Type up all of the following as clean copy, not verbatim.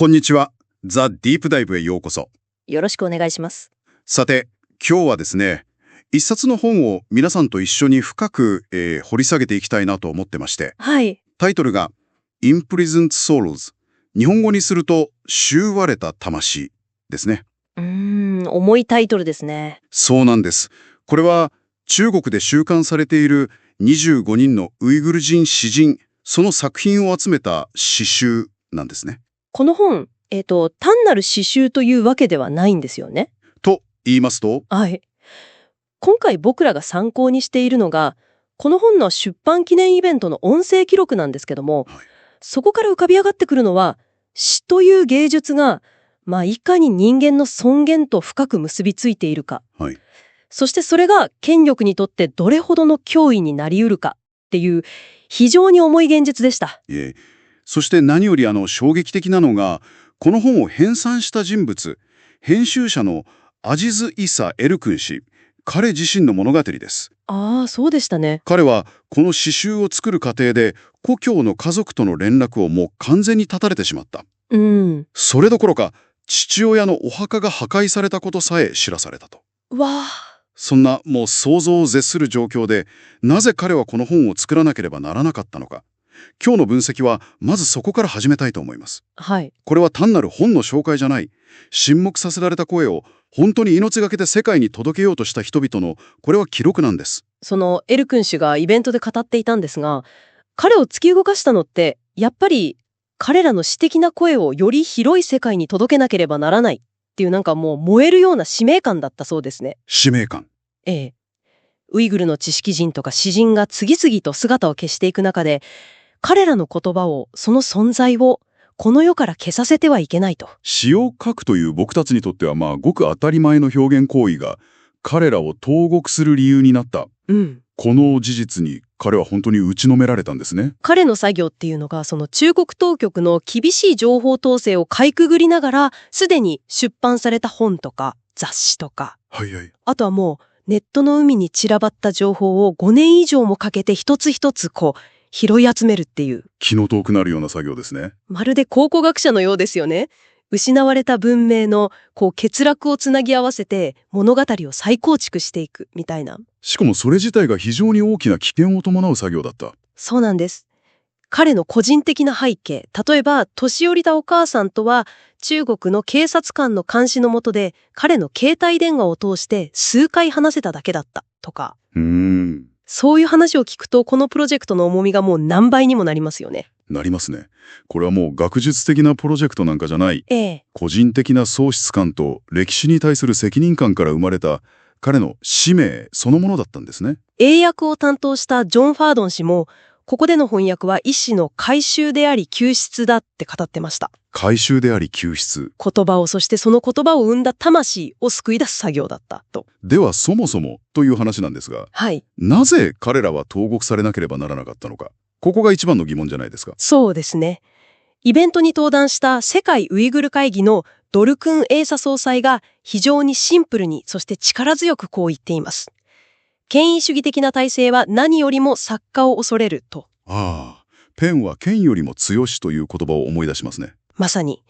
こんにちは。ザ・ディープダイブへようこそ。よろしくお願いします。さて、今日はですね、一冊の本を皆さんと一緒に深く、掘り下げていきたいなと思ってまして、はい。タイトルが Imprisoned Souls。日本語にすると、囚われた魂ですね。重いタイトルですね。そうなんです。これは中国で収監されている25人のウイグル人詩人、その作品を集めた詩集なんですね。この本、単なる詩集というわけではないんですよね。と言いますと、はい。今回僕らが参考にしているのが、この本の出版記念イベントの音声記録なんですけども、はいそこから浮かび上がってくるのは、詩という芸術が、いかに人間の尊厳と深く結びついているか。はい、そしてそれが権力にとってどれほどの脅威になり得るかっていう非常に重い現実でした。そして何より衝撃的なのが、この本を編纂した人物、編集者のアジズ・イサ・エル君氏、彼自身の物語です。ああ、そうでしたね。彼はこの詩集を作る過程で故郷の家族との連絡をもう完全に断たれてしまった。それどころか父親のお墓が破壊されたことさえ知らされたと。わあ。そんなもう想像を絶する状況で、なぜ彼はこの本を作らなければならなかったのか。今日の分析はまずそこから始めたいと思います。はい。これは単なる本の紹介じゃない。沈黙させられた声を本当に命がけで世界に届けようとした人々の、これは記録なんです。そのエル君氏がイベントで語っていたんですが、彼を突き動かしたのって、やっぱり彼らの詩的な声をより広い世界に届けなければならないっていうもう燃えるような使命感だったそうですね。使命感。ええ。ウイグルの知識人とか詩人が次々と姿を消していく中で、彼らの言葉を、その存在を、この世から消させてはいけないと。詩を書くという僕たちにとってはごく当たり前の表現行為が彼らを投獄する理由になった。この事実に彼は本当に打ちのめられたんですね。彼の作業っていうのが、その中国当局の厳しい情報統制をかいくぐりながら、すでに出版された本とか雑誌とか、あとはもうネットの海に散らばった情報を5年以上もかけて一つ一つ拾い集めるっていう。気の遠くなるような作業ですね。まるで考古学者のようですよね。失われた文明の欠落をつなぎ合わせて物語を再構築していくみたいな。しかもそれ自体が非常に大きな危険を伴う作業だった。そうなんです。彼の個人的な背景、例えば年寄りたお母さんとは中国の警察官の監視の下で彼の携帯電話を通して数回話せただけだったとか。そういう話を聞くとこのプロジェクトの重みがもう何倍にもなりますよね。なりますね。これはもう学術的なプロジェクトなんかじゃない。個人的な喪失感と歴史に対する責任感から生まれた彼の使命そのものだったんですね。英訳を担当したジョン・ファードン氏も、ここでの翻訳は一種の回収であり救出だって語ってました。回収であり救出。言葉を、そしてその言葉を生んだ魂を救い出す作業だったと。ではそもそもという話なんですが、なぜ彼らは投獄されなければならなかったのか。ここが一番の疑問じゃないですか。そうですね。イベントに登壇した世界ウイグル会議のドルクン・エーサ総裁が非常にシンプルに、そして力強くこう言っています。権威主義的な体制は何よりも作家を恐れると。ペンは剣よりも強しという言葉を思い出しますね。まさに。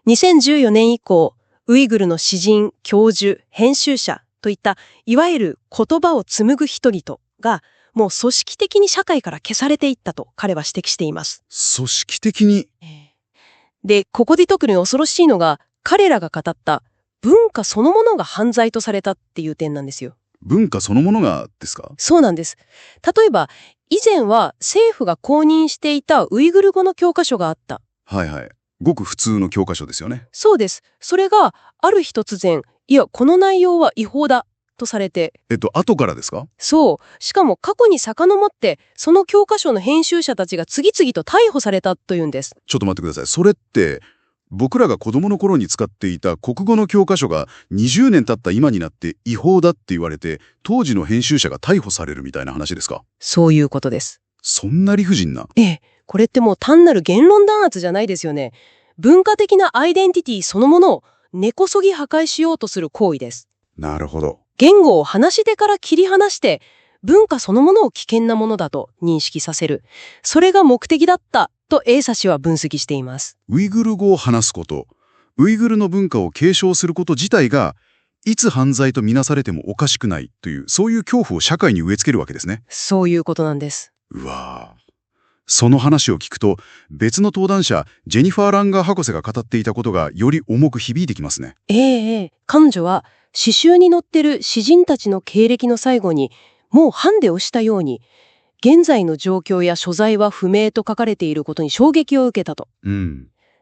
2014年以降、ウイグルの詩人、教授、編集者といったいわゆる言葉を紡ぐ人々がもう組織的に社会から消されていったと彼は指摘しています。組織的に。で、ここで特に恐ろしいのが彼らが語った文化そのものが犯罪とされたっていう点なんですよ。文化そのものがですか？そうなんです。例えば、以前は政府が公認していたウイグル語の教科書があった。ごく普通の教科書ですよね。そうです。それがある日突然、いや、この内容は違法だとされて。後からですか？そう。しかも過去に遡って、その教科書の編集者たちが次々と逮捕されたというんです。ちょっと待ってください。それって、僕らが子供の頃に使っていた国語の教科書が20年経った今になって違法だって言われて、当時の編集者が逮捕されるみたいな話ですか？そういうことです。そんな理不尽な。これってもう単なる言論弾圧じゃないですよね。文化的なアイデンティティそのものを根こそぎ破壊しようとする行為です。なるほど。言語を話し手から切り離して文化そのものを危険なものだと認識させる。それが目的だったとエーサ氏は分析しています。ウイグル語を話すこと、ウイグルの文化を継承すること自体が、いつ犯罪とみなされてもおかしくないという、そういう恐怖を社会に植え付けるわけですね。そういうことなんです。うわぁ。その話を聞くと、別の登壇者、ジェニファー・ランガー博士が語っていたことがより重く響いてきますね。彼女は詩集に載ってる詩人たちの経歴の最後に、もうハンデをしたように、現在の状況や所在は不明と書かれていることに衝撃を受けたと。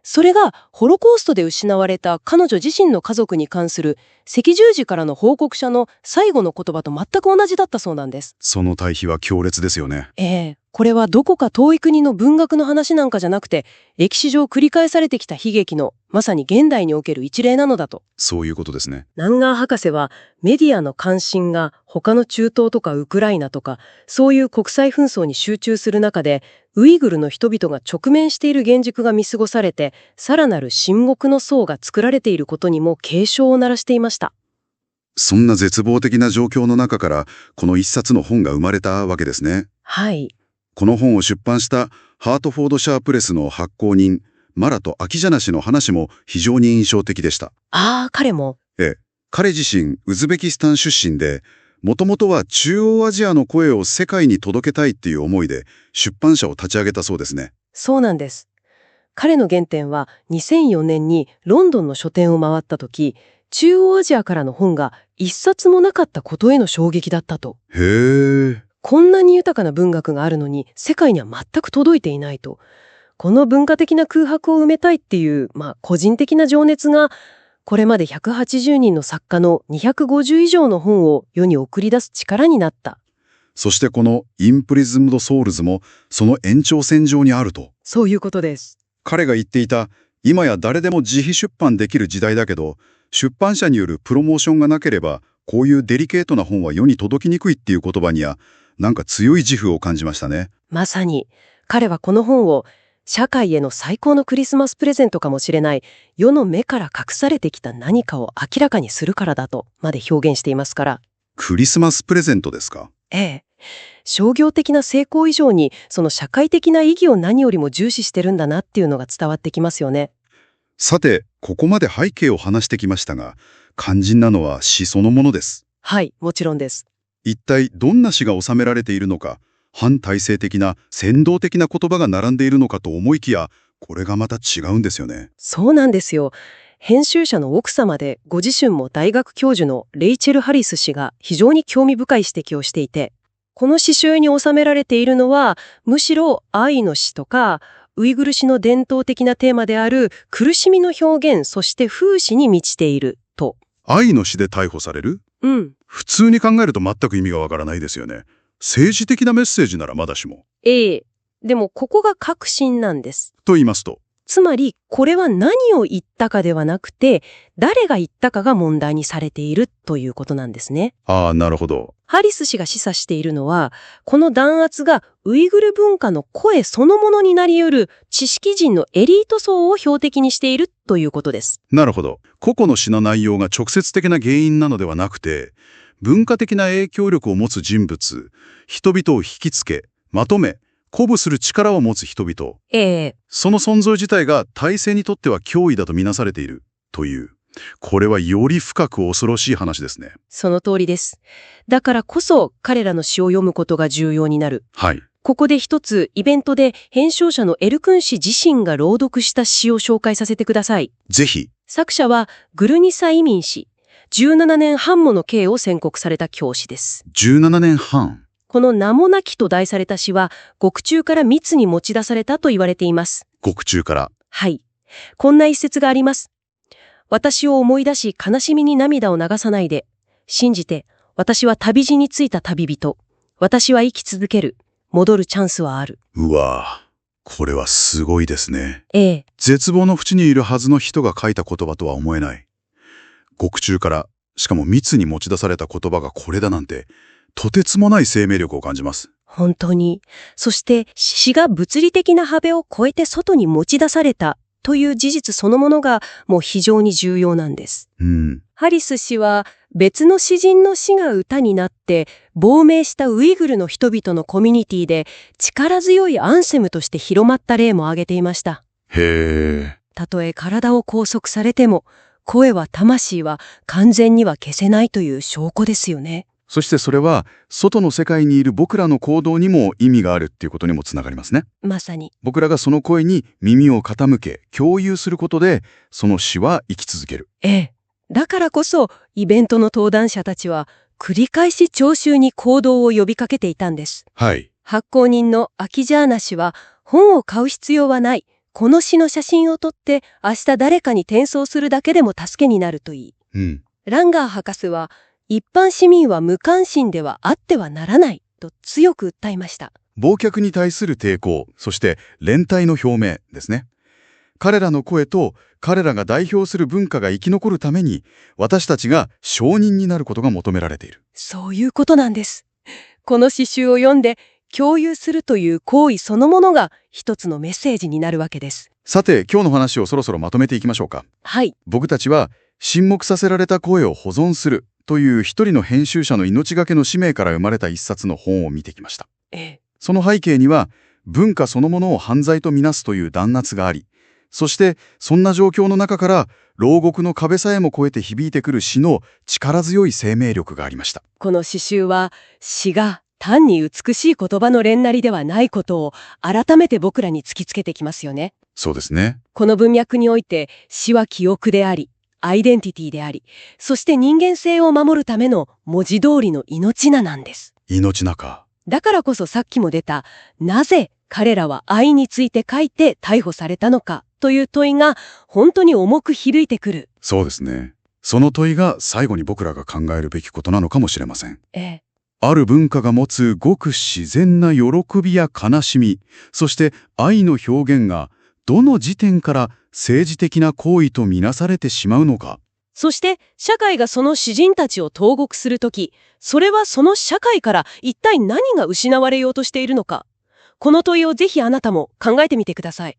それがホロコーストで失われた彼女自身の家族に関する赤十字からの報告者の最後の言葉と全く同じだったそうなんです。その対比は強烈ですよね。これはどこか遠い国の文学の話なんかじゃなくて、歴史上繰り返されてきた悲劇のまさに現代における一例なのだと。そういうことですね。ランガー博士はメディアの関心が他の中東とかウクライナとかそういう国際紛争に集中する中で、ウイグルの人々が直面している現実が見過ごされて、さらなる深獄の層が作られていることにも警鐘を鳴らしていました。そんな絶望的な状況の中からこの一冊の本が生まれたわけですね。はい。この本を出版したハートフォードシャープレスの発行人、マラト・アキジャナ氏の話も非常に印象的でした。彼も。彼自身ウズベキスタン出身で、もともとは中央アジアの声を世界に届けたいっていう思いで出版社を立ち上げたそうですね。そうなんです。彼の原点は2004年にロンドンの書店を回った時、中央アジアからの本が一冊もなかったことへの衝撃だったと。へー。こんなに豊かな文学があるのに世界には全く届いていないと。この文化的な空白を埋めたいっていう、個人的な情熱が、これまで180人の作家の250以上の本を世に送り出す力になった。そしてこのインプリズムド・ソウルズもその延長線上にあると。そういうことです。彼が言っていた、今や誰でも自費出版できる時代だけど、出版社によるプロモーションがなければ、こういうデリケートな本は世に届きにくいっていう言葉には、なんか強い自負を感じましたね。まさに、彼はこの本を、社会への最高のクリスマスプレゼントかもしれない、世の目から隠されてきた何かを明らかにするからだとまで表現していますから。クリスマスプレゼントですか？商業的な成功以上に、その社会的な意義を何よりも重視してるんだなっていうのが伝わってきますよね。さて、ここまで背景を話してきましたが、肝心なのは詩そのものです。はい、もちろんです。一体どんな詩が収められているのか、反体制的な扇動的な言葉が並んでいるのかと思いきや、これがまた違うんですよね。そうなんですよ。編集者の奥様でご自身も大学教授のレイチェル・ハリス氏が非常に興味深い指摘をしていて、この詩集に収められているのは、むしろ愛の詩とか、ウイグル詩の伝統的なテーマである苦しみの表現、そして風刺に満ちていると。愛の詩で逮捕される？普通に考えると全く意味がわからないですよね。政治的なメッセージならまだしも。でもここが核心なんです。と言いますと？つまり、これは何を言ったかではなくて、誰が言ったかが問題にされているということなんですね。なるほど。ハリス氏が示唆しているのは、この弾圧がウイグル文化の声そのものになり得る知識人のエリート層を標的にしているということです。なるほど。個々の詩の内容が直接的な原因なのではなくて、文化的な影響力を持つ人物、人々を引きつけ、まとめ、鼓舞する力を持つ人々。その存在自体が体制にとっては脅威だとみなされているという。これはより深く恐ろしい話ですね。その通りです。だからこそ彼らの詩を読むことが重要になる。はい。ここで一つイベントで編集者のエルクン氏自身が朗読した詩を紹介させてください。ぜひ。作者はグルニサ・イミン氏。17年半もの刑を宣告された教師です。17年半。この名もなきと題された詩は、獄中から密に持ち出されたと言われています。獄中から。はい。こんな一節があります。私を思い出し悲しみに涙を流さないで。信じて、私は旅路についた旅人。私は生き続ける。戻るチャンスはある。うわぁ、これはすごいですね。絶望の淵にいるはずの人が書いた言葉とは思えない。獄中から、しかも密に持ち出された言葉がこれだなんて、とてつもない生命力を感じます。本当に。そして詩が物理的な壁を越えて外に持ち出されたという事実そのものがもう非常に重要なんです。ハリス氏は別の詩人の詩が歌になって亡命したウイグルの人々のコミュニティで力強いアンセムとして広まった例も挙げていました。へえ。たとえ体を拘束されても、声は魂は完全には消せないという証拠ですよね。そしてそれは外の世界にいる僕らの行動にも意味があるっていうことにもつながりますね。まさに。僕らがその声に耳を傾け共有することでその詩は生き続ける。だからこそイベントの登壇者たちは繰り返し聴衆に行動を呼びかけていたんです。はい。発行人のアキジャーナ氏は本を買う必要はない。この詩の写真を撮って明日誰かに転送するだけでも助けになるといい。ランガー博士は一般市民は無関心ではあってはならないと強く訴えました。忘却に対する抵抗、そして連帯の表明ですね。彼らの声と彼らが代表する文化が生き残るために私たちが証人になることが求められている。そういうことなんです。この詩集を読んで共有するという行為そのものが一つのメッセージになるわけです。さて、今日の話をそろそろまとめていきましょうか。はい。僕たちは沈黙させられた声を保存するという一人の編集者の命がけの使命から生まれた一冊の本を見てきました。その背景には文化そのものを犯罪とみなすという弾圧があり、そしてそんな状況の中から牢獄の壁さえも越えて響いてくる詩の力強い生命力がありました。この詩集は詩が単に美しい言葉の連なりではないことを改めて僕らに突きつけてきますよね。そうですね。この文脈において詩は記憶であり、アイデンティティであり、そして人間性を守るための文字通りの命名なんです。命名か。だからこそさっきも出た、なぜ彼らは愛について書いて逮捕されたのかという問いが本当に重く響いてくる。そうですね。その問いが最後に僕らが考えるべきことなのかもしれません。ある文化が持つごく自然な喜びや悲しみ、そして愛の表現がどの時点から政治的な行為とみなされてしまうのか。そして社会がその詩人たちを投獄するとき、それはその社会から一体何が失われようとしているのか。この問いをぜひあなたも考えてみてください。